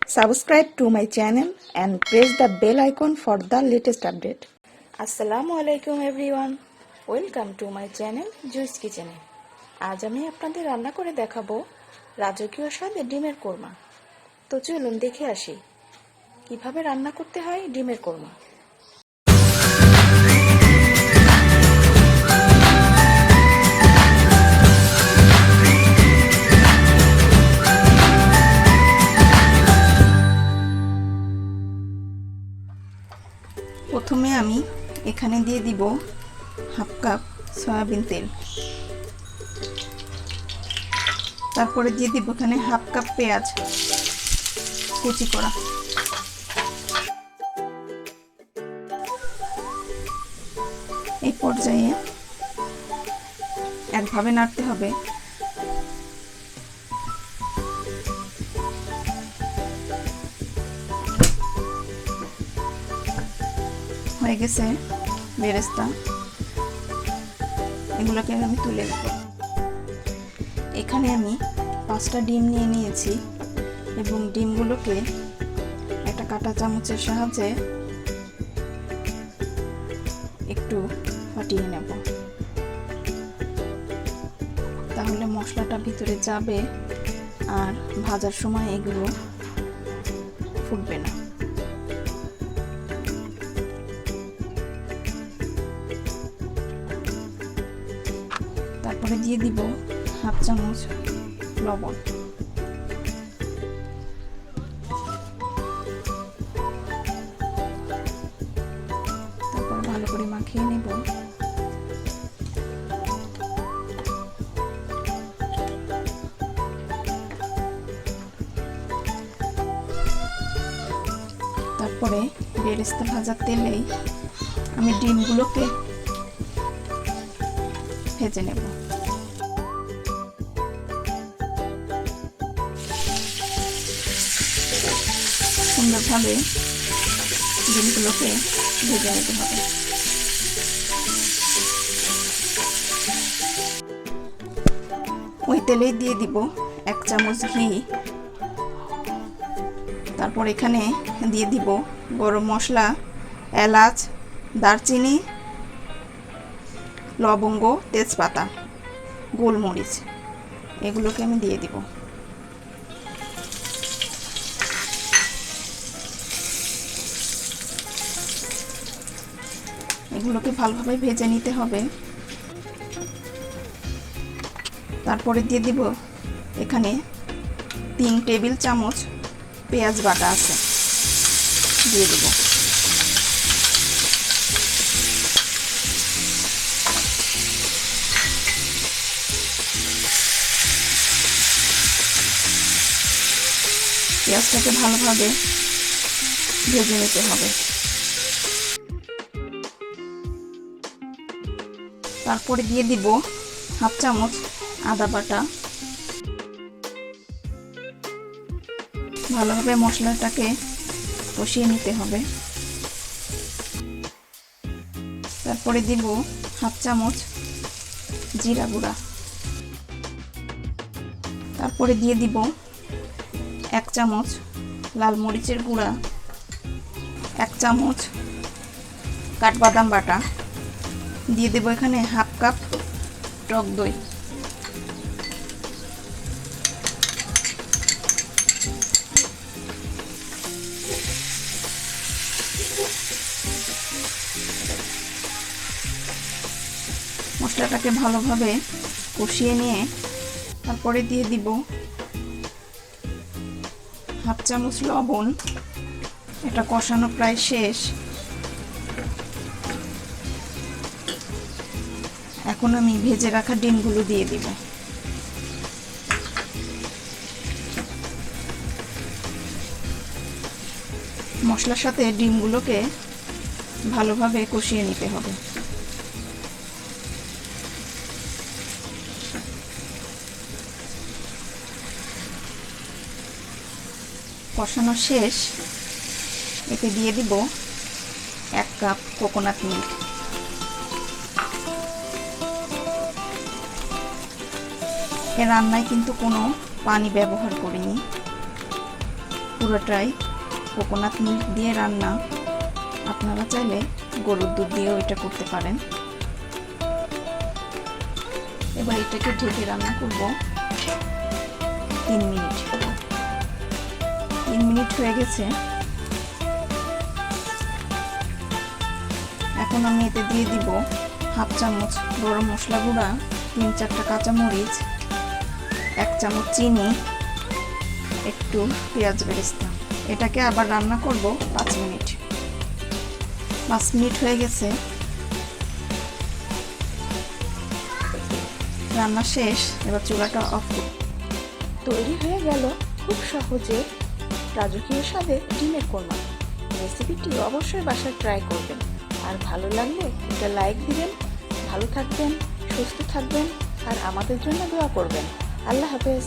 Subscribe to my channel and press the bell icon for the latest update. Assalamu alaikum everyone. Welcome to my channel Juice Kitchen. আজ আমি আপনাদের রান্না করে দেখাবো রাজকীয় স্বাদের ডিমের কোরমা। তো চলুন দেখে আসি কিভাবে রান্না করতে হয় ডিমের কোরমা। প্রথমে আমি এখানে দিয়ে দিব হাফ কাপ সয়াবিন তেল, তারপরে দিয়ে দিব এখানে হাফ কাপ পেঁয়াজ কুচি করা, এই পর্যায়ে একভাবে নাড়তে হবে। হয়ে গেছে বেরেস্তা, এগুলোকে আমি তুলে নেব। এখানে আমি 5টা ডিম নিয়ে নিয়েছি এবং ডিমগুলোকে একটা কাঁটা চামচের সাহায্যে একটু ফাটিয়ে নেব, তাহলে মশলাটা ভিতরে যাবে আর ভাজার সময় এগুলো ফুটবে না। তারপরে দিয়ে দিব হাফ চামচ লবণ, তারপর ভালো করে মাখিয়ে নেব। তারপরে বেরেস্তা ভাজার তেলেই আমি ডিমগুলোকে ভেজে নেব। সুন্দরভাবে ডিমগুলোকে ভেজে নিতে হবে। ওই তেলেই দিয়ে দিব 1 চামচ ঘি, তারপর এখানে দিয়ে দিব গরম মশলা, এলাচ, দারচিনি, লবঙ্গ, তেজপাতা, গোলমরিচ, এগুলোকে আমি দিয়ে দিব। এগুলোকে ভালোভাবে ভেজে নিতে হবে। তারপরে দিয়ে দিব এখানে 3 টেবিল চামচ পেঁয়াজ বাটা আছে, দিয়ে দিব। পেঁয়াজটাকে ভালোভাবে ভেজে নিতে হবে। তারপরে দিয়ে দিব হাফ চামচ আদা বাটা। ভালোভাবে মশলাটাকে কষিয়ে নিতে হবে। তারপরে দিব হাফ চামচ জিরা গুঁড়া, তারপরে দিয়ে দিব 1 চামচ লাল মরিচের গুঁড়া, 1 চামচ কাঠবাদাম বাটা, দিয়ে দেব এখানে হাফ কাপ টক দই। মশলাটাকে ভালোভাবে কষিয়ে নিয়ে তারপরে দিয়ে দিব হাফ চামচ লবণ। এটা কষানো প্রায় শেষ। এখন আমি ভেজে রাখা ডিমগুলো দিয়ে দিব। মশলার সাথে ডিমগুলোকে ভালোভাবে কষিয়ে নিতে হবে। কষানো শেষ। এতে দিয়ে দিব 1 কাপ কোকোনাট মিল্ক। এ রান্নায় কিন্তু কোনো পানি ব্যবহার করিনি। পুরোটাই কোকোনাট মিল্ক দিয়ে রান্না। আপনারা চাইলে গরুর দুধ দিয়েও এটা করতে পারেন। এবার এটাকে ঢেকে রান্না করব 3 মিনিট। 3 মিনিট হয়ে গেছে। এখন আমি এতে দিয়ে দিব হাফ চামচ গরম মশলা গুঁড়া, 3-4টা কাঁচামরিচ, 1 চামচ চিনি, একটু পেঁয়াজ বেরেস্তা। এটাকে আবার রান্না করব 5 মিনিট। 5 মিনিট হয়ে গেছে, রান্না শেষ। এবার চুলাটা অফ করব। তৈরি হয়ে গেল খুব সহজে রাজকীয় স্বাদে ডিমের কোরমা। রেসিপিটি অবশ্যই বাসায় ট্রাই করবেন, আর ভালো লাগলে একটা লাইক দিবেন। ভালো থাকবেন, সুস্থ থাকবেন, আর আমাদের জন্য দোয়া করবেন। আল্লাহ হাফেজ।